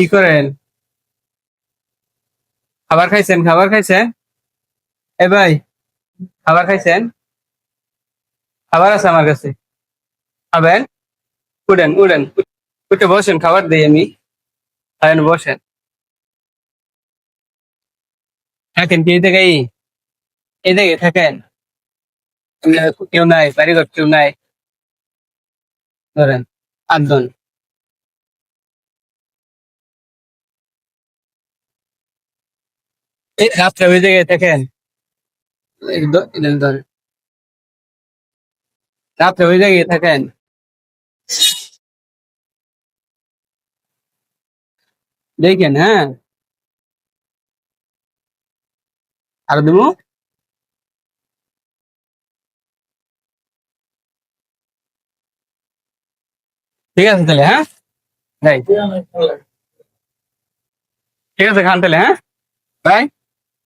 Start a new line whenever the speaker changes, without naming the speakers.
কি করেন? খাবার খাইছেন? খাবার খাইছেন? এ ভাই, খাবার খাইছেন? খাবার আছে আমার কাছে। খাবেন? উঠেন উঠেন, উঠে বসেন, খাবার দিই আমি। খাবেন, বসেন। থাকেন কি এই জায়গায়? এই জায়গায় থাকেন। কেউ নাই, বাড়িঘর কেউ নাই। ধরেন, আটজন। এই রাত্রে ওই জায়গায় থাকেন। ধরেন, রাত্রে ওই জায়গায় থাকেন। দেখেন, হ্যাঁ। আর দেবো। ঠিক আছে তাহলে, হ্যাঁ। রাইট। ঠিক আছে, খান তাহলে, হ্যাঁ। বাই।